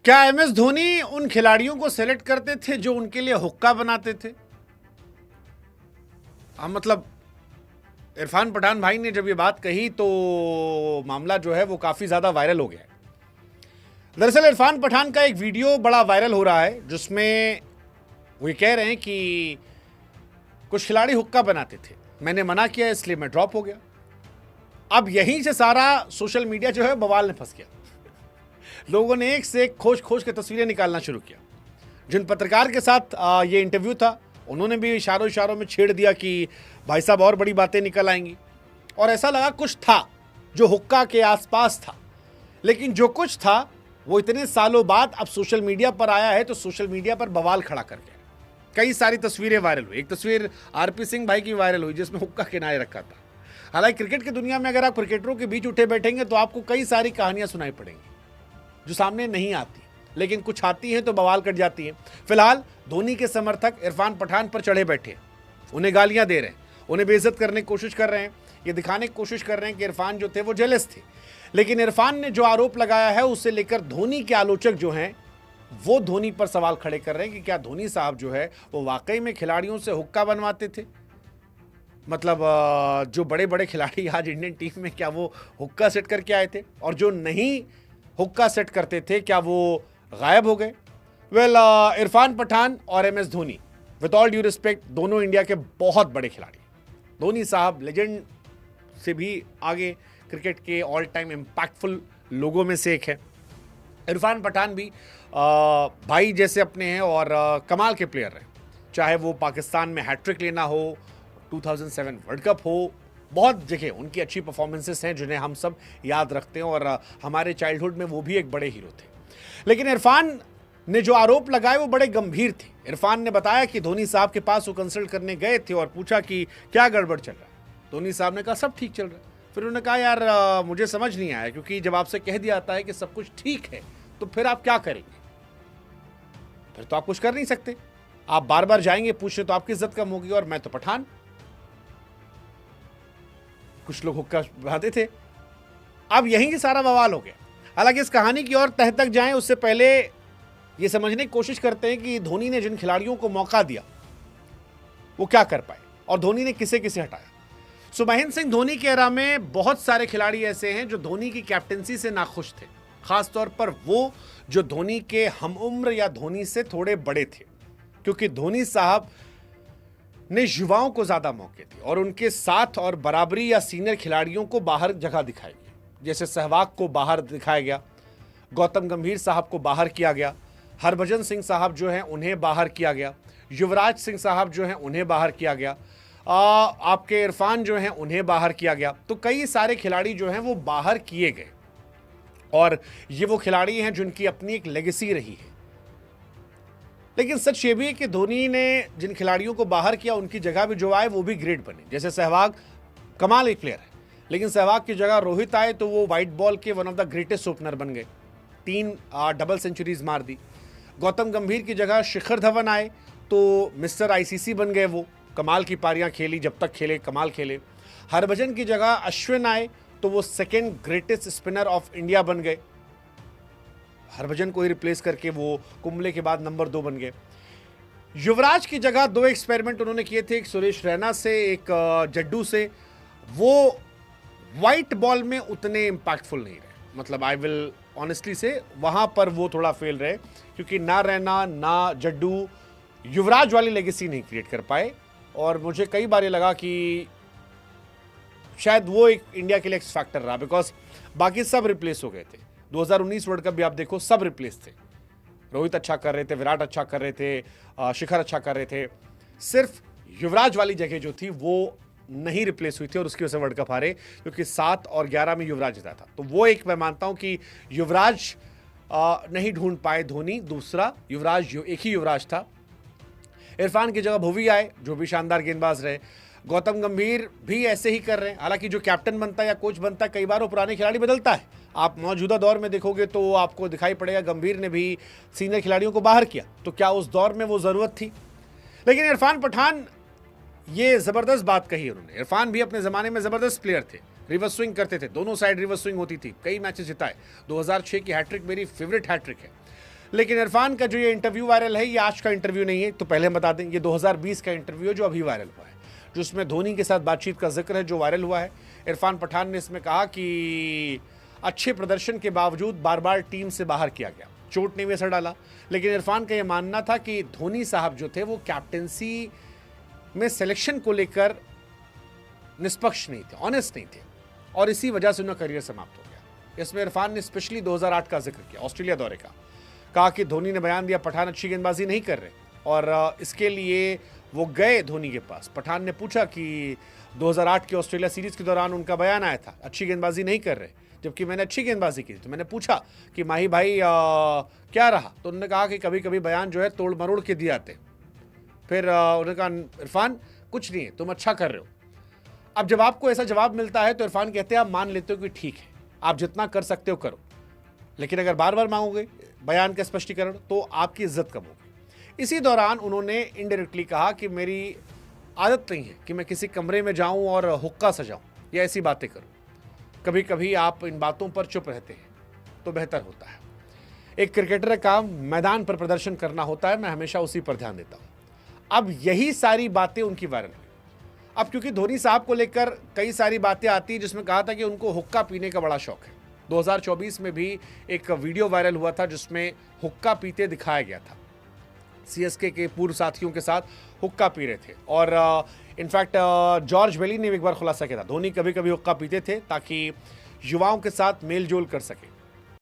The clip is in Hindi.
क्या एमएस धोनी उन खिलाड़ियों को सेलेक्ट करते थे जो उनके लिए हुक्का बनाते थे? मतलब इरफान पठान भाई ने जब ये बात कही तो मामला जो है वो काफी ज्यादा वायरल हो गया है। दरअसल इरफान पठान का एक वीडियो बड़ा वायरल हो रहा है जिसमें वो ये कह रहे हैं कि कुछ खिलाड़ी हुक्का बनाते थे, मैंने मना किया इसलिए मैं ड्रॉप हो गया। अब यहीं से सारा सोशल मीडिया जो है बवाल में फंस गया। लोगों ने एक से एक खोज खोज के तस्वीरें निकालना शुरू किया। जिन पत्रकार के साथ ये इंटरव्यू था उन्होंने भी इशारों इशारों में छेड़ दिया कि भाई साहब और बड़ी बातें निकल आएंगी, और ऐसा लगा कुछ था जो हुक्का के आसपास था। लेकिन जो कुछ था वो इतने सालों बाद अब सोशल मीडिया पर आया है तो सोशल मीडिया पर बवाल खड़ा कर गया। कई सारी तस्वीरें वायरल हुई। एक तस्वीर आरपी सिंह भाई की वायरल हुई जिसमें हुक्का किनारे रखा था। हालांकि क्रिकेट की दुनिया में अगर आप क्रिकेटरों के बीच उठे बैठेंगे तो आपको कई सारी कहानियां सुनाई पड़ेंगी जो सामने नहीं आती, लेकिन कुछ आती हैं तो बवाल कट जाती हैं। फिलहाल धोनी के समर्थक इरफान पठान पर चढ़े बैठे हैं, उन्हें गालियां दे रहे हैं, उन्हें बेइज्जत करने की कोशिश कर रहे हैं, ये दिखाने की कोशिश कर रहे हैं कि इरफान जो थे वो जेलस थे। लेकिन इरफान ने जो आरोप लगाया है उससे लेकर धोनी के आलोचक जो हैं वो धोनी पर सवाल खड़े कर रहे हैं कि क्या धोनी साहब जो है वो वाकई में खिलाड़ियों से हुक्का बनवाते थे। मतलब जो बड़े बड़े खिलाड़ी आज इंडियन टीम में क्या वो हुक्का सेट करके आए थे, और जो नहीं हुक्का सेट करते थे क्या वो गायब हो गए? वेल, इरफान पठान और MS Dhoni with all due respect दोनों इंडिया के बहुत बड़े खिलाड़ी। धोनी साहब लेजेंड से भी आगे क्रिकेट के ऑल टाइम इम्पैक्टफुल लोगों में से एक है। इरफान पठान भी भाई जैसे अपने हैं और कमाल के प्लेयर हैं, चाहे वो पाकिस्तान में हैट्रिक लेना हो, 2007 वर्ल्ड कप हो, बहुत जगह उनकी अच्छी परफॉर्मेंसेस हैं जिन्हें हम सब याद रखते हैं, और हमारे चाइल्डहुड में वो भी एक बड़े हीरो थे। लेकिन इरफान ने जो आरोप लगाए वो बड़े गंभीर थे। इरफान ने बताया कि धोनी साहब के पास वो कंसल्ट करने गए थे और पूछा कि क्या गड़बड़ चल रहा है। धोनी साहब ने कहा सब ठीक चल रहा है। फिर उन्होंने कहा यार मुझे समझ नहीं आया, क्योंकि जब आपसे कह दिया जाता है कि सब कुछ ठीक है तो फिर आप क्या करेंगे? फिर तो आप कुछ कर नहीं सकते, आप बार बार जाएंगे पूछने तो आपकी इज्जत कम होगी, और मैं तो पठान। कुछ लोग हुक्का बनाते थे। अब यहीं से सारा बवाल हो गया। हालांकि इस कहानी की और तह तक जाएं उससे पहले ये समझने की कोशिश करते हैं कि धोनी ने जिन खिलाड़ियों को मौका दिया वो क्या कर पाए और धोनी ने किसे किसे हटाया। सो महेंद्र सिंह धोनी के एरा में बहुत सारे खिलाड़ी ऐसे हैं जो धोनी की कैप्टनसी से नाखुश थे, खासतौर पर वो जो धोनी के हम उम्र या धोनी से थोड़े बड़े थे, क्योंकि धोनी साहब ने युवाओं को ज्यादा मौके दिए और उनके साथ और बराबरी या सीनियर खिलाड़ियों को बाहर जगह दिखाई गई। जैसे सहवाग को बाहर दिखाया गया, गौतम गंभीर साहब को बाहर किया गया, हरभजन सिंह साहब जो हैं उन्हें बाहर किया गया, युवराज सिंह साहब जो हैं उन्हें बाहर किया गया, आपके इरफान जो हैं उन्हें बाहर किया गया। तो कई सारे खिलाड़ी जो हैं वो बाहर किए गए, और ये वो खिलाड़ी हैं जिनकी अपनी एक लेगेसी रही है। लेकिन सच ये भी है कि धोनी ने जिन खिलाड़ियों को बाहर किया उनकी जगह भी जो आए वो भी ग्रेट बने। जैसे सहवाग कमाल एक प्लेयर है, लेकिन सहवाग की जगह रोहित आए तो वो वाइट बॉल के one of the greatest opener बन गए, 3 डबल सेंचुरीज मार दी। गौतम गंभीर की जगह शिखर धवन आए तो मिस्टर आईसीसी बन गए, वो कमाल की पारियां खेली, जब तक खेले कमाल खेले। हरभजन की जगह अश्विन आए तो वो second greatest spinner of India बन गए, हरभजन को ही रिप्लेस करके वो कुंबले के बाद नंबर 2 बन गए। युवराज की जगह 2 एक्सपेरिमेंट उन्होंने किए थे, एक सुरेश रैना से, एक जड्डू से। वो वाइट बॉल में उतने इंपैक्टफुल नहीं रहे, मतलब आई विल ऑनेस्टली से वहां पर वो थोड़ा फेल रहे, क्योंकि ना रैना ना जड्डू युवराज वाली लेगेसी नहीं क्रिएट कर पाए। और मुझे कई बार ये लगा कि शायद वो एक इंडिया के लिए एक्स फैक्टर रहा, बिकॉज बाकी सब रिप्लेस हो गए थे। 2019 वर्ल्ड कप भी आप देखो सब रिप्लेस थे। रोहित अच्छा कर रहे थे, विराट अच्छा कर रहे थे, शिखर अच्छा कर रहे थे, सिर्फ युवराज वाली जगह जो थी वो नहीं रिप्लेस हुई थी, और उसकी वजह से वर्ल्ड कप हारे, क्योंकि 7 और 11 में युवराज जीता था। तो वो एक मैं मानता हूं कि युवराज नहीं ढूंढ पाए धोनी, दूसरा युवराज एक ही युवराज था। इरफान की जगह भुवी आए जो भी शानदार गेंदबाज रहे। गौतम गंभीर भी ऐसे ही कर रहे हैं। हालांकि जो कैप्टन बनता है या कोच बनता है कई बार वो पुराने खिलाड़ी बदलता है। आप मौजूदा दौर में देखोगे तो आपको दिखाई पड़ेगा गंभीर ने भी सीनियर खिलाड़ियों को बाहर किया, तो क्या उस दौर में वो जरूरत थी? लेकिन इरफान पठान ये जबरदस्त बात कही उन्होंने। इरफान भी अपने जमाने में जबरदस्त प्लेयर थे, रिवर्स स्विंग करते थे, दोनों साइड रिवर्स स्विंग होती थी, कई मैचेस जिताए। 2006 की हैट्रिक मेरी फेवरेट हैट्रिक है। लेकिन इरफान का जो ये इंटरव्यू वायरल है, ये आज का इंटरव्यू नहीं है, तो पहले हम बता दें, ये 2020 का इंटरव्यू है जो अभी वायरल हुआ है, जिसमें धोनी के साथ बातचीत का जिक्र है, जो वायरल हुआ है। इरफान पठान ने इसमें कहा कि अच्छे प्रदर्शन के बावजूद बार बार टीम से बाहर किया गया, चोट ने भी असर डाला। लेकिन इरफान का यह मानना था कि धोनी साहब जो थे वो कैप्टेंसी में सिलेक्शन को लेकर निष्पक्ष नहीं थे, ऑनेस्ट नहीं थे, और इसी वजह से उनका करियर समाप्त हो गया। इसमें इरफान ने स्पेशली 2008 का जिक्र किया, ऑस्ट्रेलिया दौरे का। कहा कि धोनी ने बयान दिया पठान अच्छी गेंदबाजी नहीं कर रहे, और इसके लिए वो गए धोनी के पास। पठान ने पूछा कि 2008 के ऑस्ट्रेलिया सीरीज के दौरान उनका बयान आया था अच्छी गेंदबाजी नहीं कर रहे, जबकि मैंने अच्छी गेंदबाजी की। तो मैंने पूछा कि माही भाई क्या रहा, तो उन्होंने कहा कि कभी कभी बयान जो है तोड़ मरोड़ के दिए आते। फिर उन्होंने कहा इरफान कुछ नहीं है, तुम अच्छा कर रहे हो। अब जब आपको ऐसा जवाब मिलता है तो इरफान कहते हैं आप मान लेते हो कि ठीक है, आप जितना कर सकते हो करो, लेकिन अगर बार बार मांगोगे बयान का स्पष्टीकरण तो आपकी इज्जत कम होगी। इसी दौरान उन्होंने इनडायरेक्टली कहा कि मेरी आदत नहीं है कि मैं किसी कमरे में जाऊं और हुक्का सजाऊं या ऐसी बातें करूं, कभी कभी आप इन बातों पर चुप रहते हैं तो बेहतर होता है। एक क्रिकेटर का मैदान पर प्रदर्शन करना होता है, मैं हमेशा उसी पर ध्यान देता हूं। अब यही सारी बातें उनकी वायरल हुई। अब क्योंकि धोनी साहब को लेकर कई सारी बातें आती हैं, जिसमें कहा था कि उनको हुक्का पीने का बड़ा शौक है। 2024 में भी एक वीडियो वायरल हुआ था जिसमें हुक्का पीते दिखाया गया था, सीएसके के पूर्व साथियों के साथ हुक्का पी रहे थे। और इनफैक्ट जॉर्ज बेली ने एक बार खुलासा किया था, धोनी कभी कभी हुक्का पीते थे ताकि युवाओं के साथ मेल जोल कर सके।